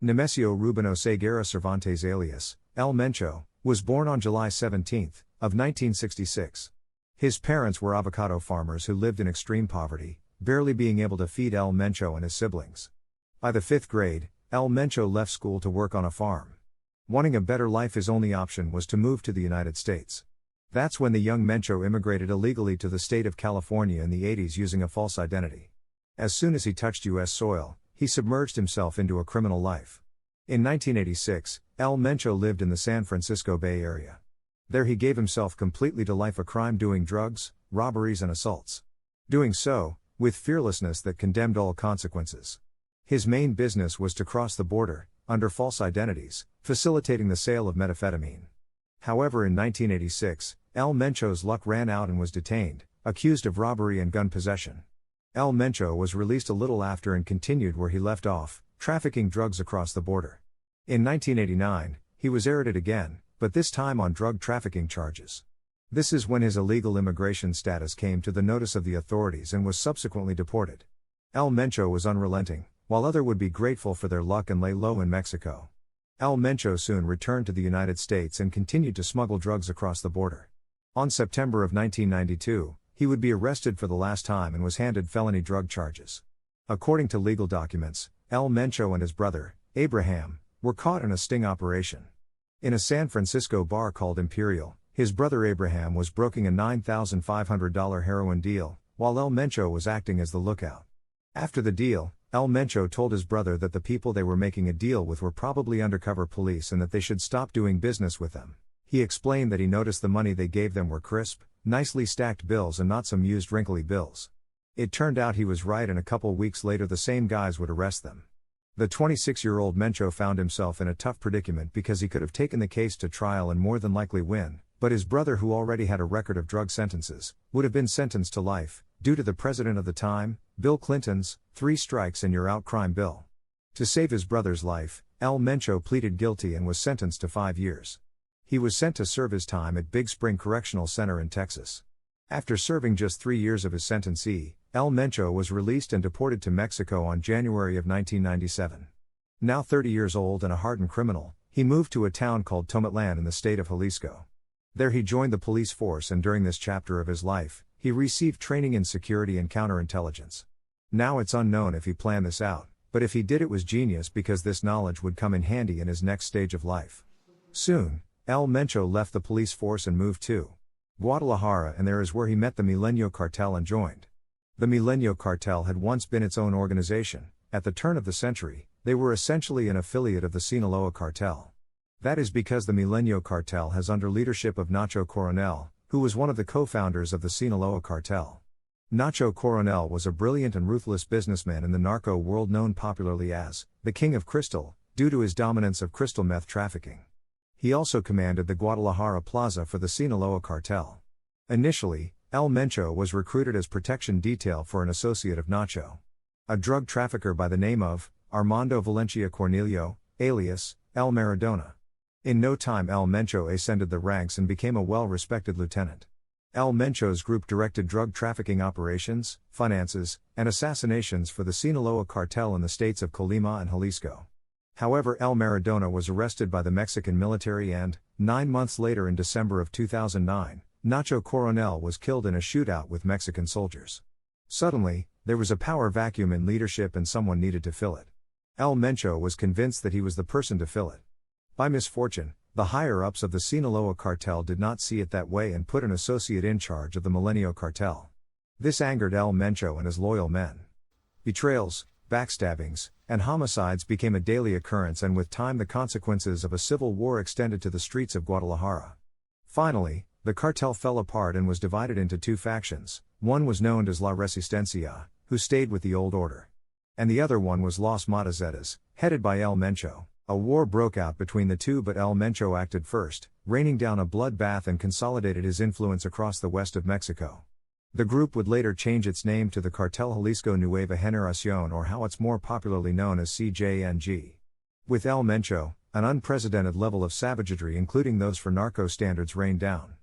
Nemesio Rubino Seguera Cervantes alias El Mencho was born on July 17 of 1966. His parents were avocado farmers who lived in extreme poverty, barely being able to feed El Mencho and his siblings. By the 5th grade, El Mencho left school to work on a farm. Wanting a better life, his only option was to move to the United States. That's when the young Mencho immigrated illegally to the state of California in the 80s using a false identity. As soon as he touched U.S. soil, he submerged himself into a criminal life. In 1986, El Mencho lived in the San Francisco Bay Area. There he gave himself completely to life of crime, doing drugs, robberies and assaults. Doing so, with fearlessness that condemned all consequences. His main business was to cross the border, under false identities, facilitating the sale of methamphetamine. However, in 1986, El Mencho's luck ran out and was detained, accused of robbery and gun possession. El Mencho was released a little after and continued where he left off, trafficking drugs across the border. In 1989, he was arrested again, but this time on drug trafficking charges. This is when his illegal immigration status came to the notice of the authorities and was subsequently deported. El Mencho was unrelenting, while others would be grateful for their luck and lay low in Mexico. El Mencho soon returned to the United States and continued to smuggle drugs across the border. On September of 1992, he would be arrested for the last time and was handed felony drug charges. According to legal documents, El Mencho and his brother, Abraham, were caught in a sting operation. In a San Francisco bar called Imperial, his brother Abraham was broking a $9,500 heroin deal, while El Mencho was acting as the lookout. After the deal, El Mencho told his brother that the people they were making a deal with were probably undercover police and that they should stop doing business with them. He explained that he noticed the money they gave them were crisp, nicely stacked bills and not some used wrinkly bills. It turned out he was right, and a couple weeks later the same guys would arrest them. The 26-year-old Mencho found himself in a tough predicament because he could have taken the case to trial and more than likely win, but his brother, who already had a record of drug sentences, would have been sentenced to life, due to the president of the time, Bill Clinton's 3 strikes and you're out crime bill. To save his brother's life, El Mencho pleaded guilty and was sentenced to 5 years. He was sent to serve his time at Big Spring Correctional Center in Texas. After serving just 3 years of his sentence, El Mencho was released and deported to Mexico on January of 1997. Now 30 years old and a hardened criminal, he moved to a town called Tomatlan in the state of Jalisco. There he joined the police force, and during this chapter of his life, he received training in security and counterintelligence. Now it's unknown if he planned this out, but if he did, it was genius, because this knowledge would come in handy in his next stage of life. Soon, El Mencho left the police force and moved to Guadalajara, and there is where he met the Milenio Cartel and joined. The Milenio Cartel had once been its own organization. At the turn of the century, they were essentially an affiliate of the Sinaloa Cartel. That is because the Milenio Cartel has under leadership of Nacho Coronel, who was one of the co-founders of the Sinaloa Cartel. Nacho Coronel was a brilliant and ruthless businessman in the narco world, known popularly as the King of Crystal, due to his dominance of crystal meth trafficking. He also commanded the Guadalajara Plaza for the Sinaloa Cartel. Initially, El Mencho was recruited as protection detail for an associate of Nacho, a drug trafficker by the name of Armando Valencia Cornelio, alias El Maradona. In no time, El Mencho ascended the ranks and became a well-respected lieutenant. El Mencho's group directed drug trafficking operations, finances, and assassinations for the Sinaloa Cartel in the states of Colima and Jalisco. However, El Maradona was arrested by the Mexican military and, 9 months later in December of 2009, Nacho Coronel was killed in a shootout with Mexican soldiers. Suddenly, there was a power vacuum in leadership and someone needed to fill it. El Mencho was convinced that he was the person to fill it. By misfortune, the higher-ups of the Sinaloa Cartel did not see it that way and put an associate in charge of the Milenio Cartel. This angered El Mencho and his loyal men. Betrayals, backstabbings, and homicides became a daily occurrence, and with time the consequences of a civil war extended to the streets of Guadalajara. Finally, the cartel fell apart and was divided into 2 factions. One was known as La Resistencia, who stayed with the old order. And the other one was Los Matazetas, headed by El Mencho. A war broke out between the two, but El Mencho acted first, raining down a bloodbath and consolidated his influence across the west of Mexico. The group would later change its name to the Cartel Jalisco Nueva Generación, or how it's more popularly known as CJNG. With El Mencho, an unprecedented level of savagery, including those for narco standards, rained down.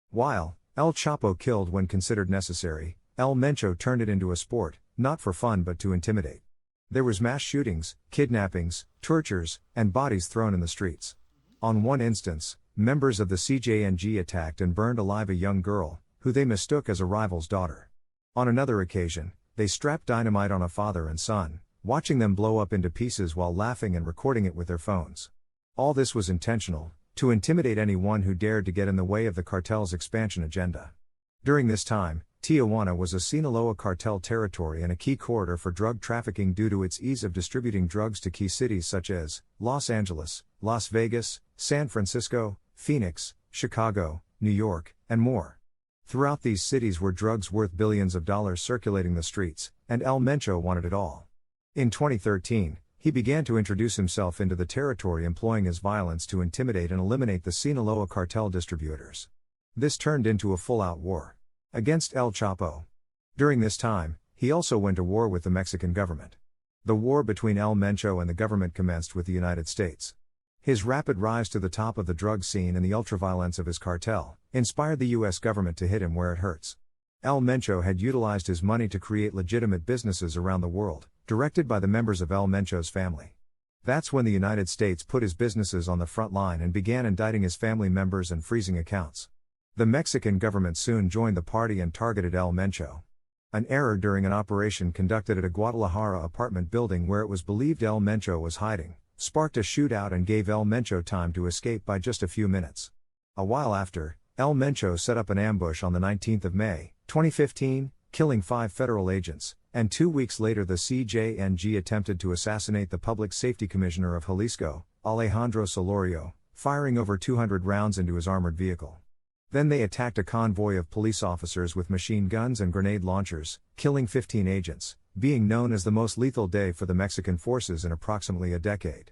While El Chapo killed when considered necessary, El Mencho turned it into a sport, not for fun but to intimidate. There was mass shootings, kidnappings, tortures, and bodies thrown in the streets. On one instance, members of the CJNG attacked and burned alive a young girl, who they mistook as a rival's daughter. On another occasion, they strapped dynamite on a father and son, watching them blow up into pieces while laughing and recording it with their phones. All this was intentional, to intimidate anyone who dared to get in the way of the cartel's expansion agenda. During this time, Tijuana was a Sinaloa cartel territory and a key corridor for drug trafficking due to its ease of distributing drugs to key cities such as Los Angeles, Las Vegas, San Francisco, Phoenix, Chicago, New York, and more. Throughout these cities were drugs worth billions of dollars circulating the streets, and El Mencho wanted it all. In 2013, he began to introduce himself into the territory, employing his violence to intimidate and eliminate the Sinaloa cartel distributors. This turned into a full-out war against El Chapo. During this time, he also went to war with the Mexican government. The war between El Mencho and the government commenced with the United States. His rapid rise to the top of the drug scene and the ultraviolence of his cartel inspired the U.S. government to hit him where it hurts. El Mencho had utilized his money to create legitimate businesses around the world, directed by the members of El Mencho's family. That's when the United States put his businesses on the front line and began indicting his family members and freezing accounts. The Mexican government soon joined the party and targeted El Mencho. An error during an operation conducted at a Guadalajara apartment building where it was believed El Mencho was hiding sparked a shootout and gave El Mencho time to escape by just a few minutes. A while after, El Mencho set up an ambush on the 19th of May, 2015, killing 5 federal agents, and 2 weeks later the CJNG attempted to assassinate the Public Safety Commissioner of Jalisco, Alejandro Solorio, firing over 200 rounds into his armored vehicle. Then they attacked a convoy of police officers with machine guns and grenade launchers, killing 15 agents, being known as the most lethal day for the Mexican forces in approximately a decade.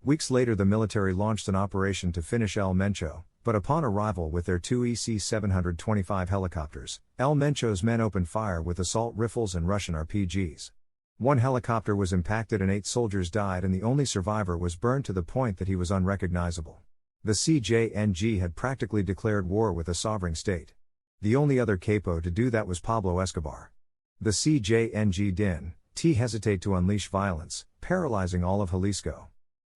Weeks later the military launched an operation to finish El Mencho, but upon arrival with their 2 EC-725 helicopters, El Mencho's men opened fire with assault rifles and Russian RPGs. 1 helicopter was impacted and 8 soldiers died, and the only survivor was burned to the point that he was unrecognizable. The CJNG had practically declared war with a sovereign state. The only other capo to do that was Pablo Escobar. The CJNG didn't hesitate to unleash violence, paralyzing all of Jalisco.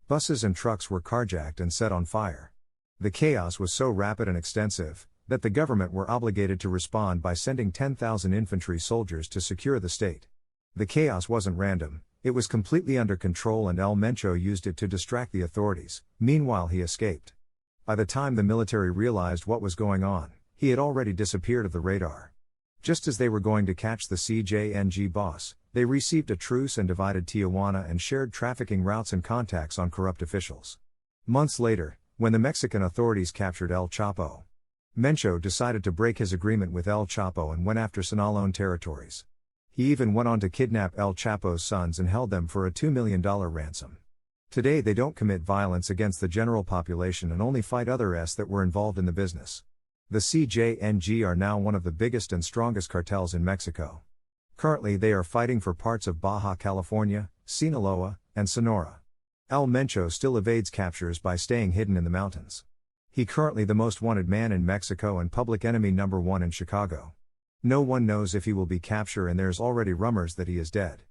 Buses and trucks were carjacked and set on fire. The chaos was so rapid and extensive that the government were obligated to respond by sending 10,000 infantry soldiers to secure the state. The chaos wasn't random, it was completely under control, and El Mencho used it to distract the authorities. Meanwhile he escaped. By the time the military realized what was going on, he had already disappeared off the radar. Just as they were going to catch the CJNG boss, they received a truce and divided Tijuana and shared trafficking routes and contacts on corrupt officials. Months later, when the Mexican authorities captured El Chapo, Mencho decided to break his agreement with El Chapo and went after Sinaloan territories. He even went on to kidnap El Chapo's sons and held them for a $2 million ransom. Today they don't commit violence against the general population and only fight others that were involved in the business. The CJNG are now one of the biggest and strongest cartels in Mexico. Currently they are fighting for parts of Baja California, Sinaloa, and Sonora. El Mencho still evades captures by staying hidden in the mountains. He currently the most wanted man in Mexico and public enemy #1 in Chicago. No one knows if he will be captured, and there's already rumors that he is dead.